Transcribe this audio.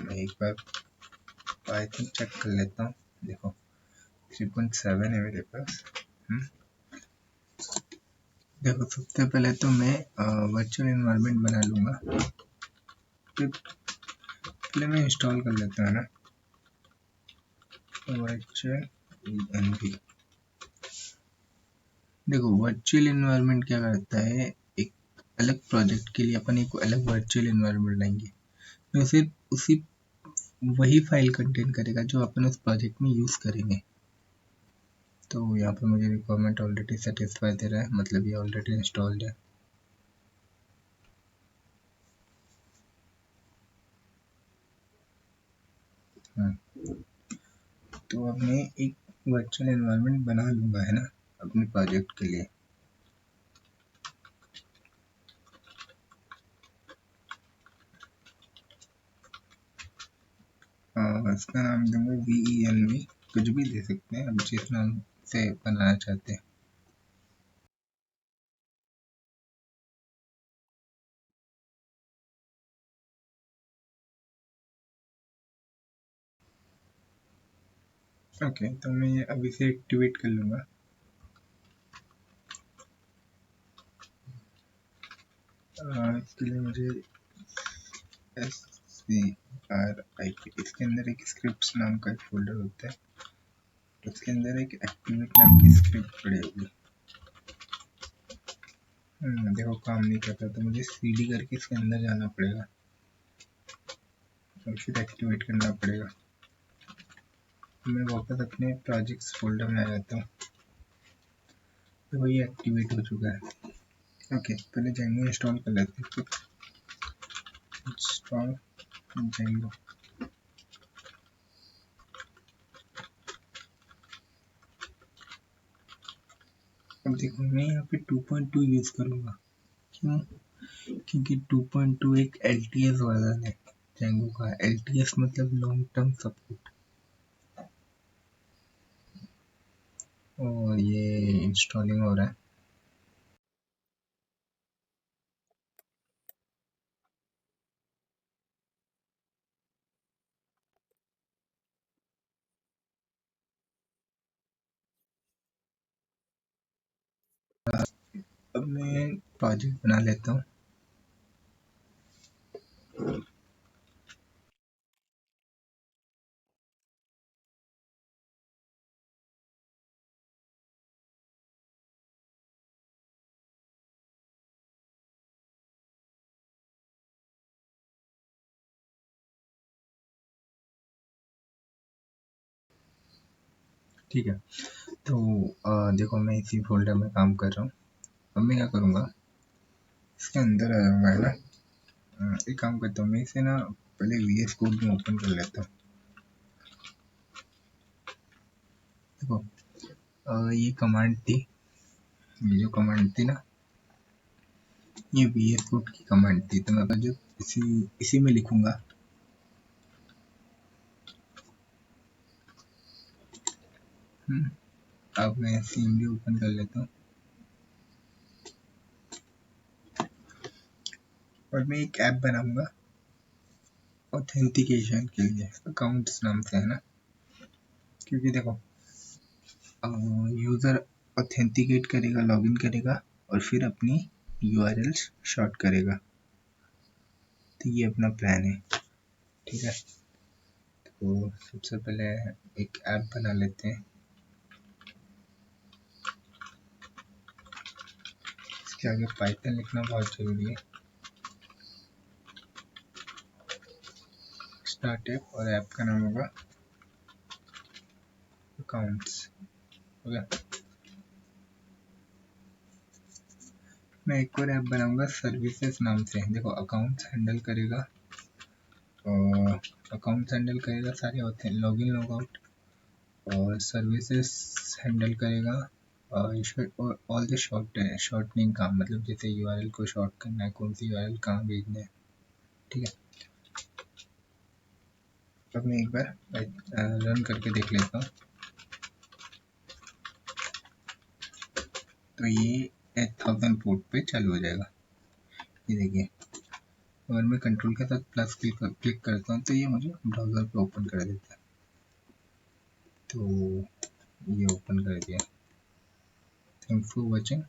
मैं एक बार Python check कर लेता हूँ। देखो 3.7 है मेरे पास। देखो सबसे पहले तो मैं वर्चुअल एनवायरनमेंट बना लूँगा, फिर पहले मैं इंस्टॉल कर लेता हूँ ना वर्चुअल एनवी। देखो वर्चुअल एनवायरनमेंट क्या करता है, एक अलग प्रोजेक्ट के लिए अपन एक अलग वर्चुअल एनवायरनमेंट बनाएंगे तो सिर्फ उसी वही फाइल कंटेन करेगा जो अपन उस प्रोजेक्ट में यूज़ करेंगे। तो यहाँ पे मुझे रिक्वायरमेंट ऑलरेडी सेटिस्फाई दे रहा है, मतलब ये ऑलरेडी इंस्टॉल्ड है। तो अब मैं एक वर्चुअल एनवायरनमेंट बना लूँगा है ना अपने प्रोजेक्ट के लिए। इसका नाम दूंगा VENV, कुछ भी दे सकते हैं अब जिस नाम से बनाना चाहते हैं। ओके तो मैं ये अभी से एक्टिवेट कर लूँगा। इसके लिए मुझे SCRIP, इसके अंदर एक स्क्रिप्ट्स नाम का एक फोल्डर होता है, तो उसके अंदर एक एक्टिवेट नाम की स्क्रिप्ट पड़ी होगी। देखो काम नहीं करता तो मुझे CD करके इसके अंदर जाना पड़ेगा और फिर एक्टिवेट करना पड़ेगा। मैं वापस अपने प्रोजेक्ट्स फोल्डर में आ जाता हूँ, तो वही एक्टिवेट हो चुका है। ओके पहले Django इंस्टॉल कर लेते हैं। Install Django। अब देखो मैं यहाँ पे 2.2 यूज़ करूँगा। क्यों? क्योंकि 2.2 एक LTS वर्जन है Django का। LTS मतलब लॉन्ग टर्म सपोर्ट। और ये इंस्टॉलिंग हो रहा है। अब मैं प्रोजेक्ट बना लेता हूँ। ठीक है तो देखो मैं इसी फोल्डर में काम कर रहा हूँ। अब मैं क्या करूँगा, इसके अंदर आ जाऊँगा है ना। एक काम करता हूँ मैं इसे ना पहले VS कोड में ओपन कर लेता हूँ। देखो ये कमांड थी, ये जो कमांड थी ना ये VS कोड की कमांड थी, तो मैं जो इसी में लिखूंगा। अब मैं CMD ओपन कर लेता हूँ और मैं एक ऐप बनाऊंगा ऑथेंटिकेशन के लिए, अकाउंट्स नाम से है ना। क्योंकि देखो यूज़र ऑथेंटिकेट करेगा, लॉगिन करेगा और फिर अपनी URLs शॉर्ट करेगा। तो ये अपना प्लान है, ठीक है। तो सबसे पहले एक ऐप बना लेते हैं। इसके आगे पाइथन लिखना बहुत ज़रूरी है। स्टार्ट ऐप और ऐप का नाम होगा अकाउंट्स। हो गया। मैं एक और ऐप बनाऊंगा सर्विसेज नाम से। देखो अकाउंट्स हैंडल करेगा और अकाउंट्स हैंडल करेगा सारे होते हैं लॉगिन लॉगआउट, और सर्विसेज हैंडल करेगा और ऑल द शॉर्टनिंग काम, मतलब जैसे URL को शॉर्ट करना है, कौन सी URL कहाँ भेजना है, ठीक है। अब मैं एक बार रन करके देख लेता हूँ। तो ये 1000 पोर्ट पे चालू हो जाएगा। ये देखिए और मैं कंट्रोल के साथ प्लस क्लिक करता हूँ तो ये मुझे ब्राउज़र पे ओपन कर देता है। तो ये ओपन कर दिया। Thanks for watching.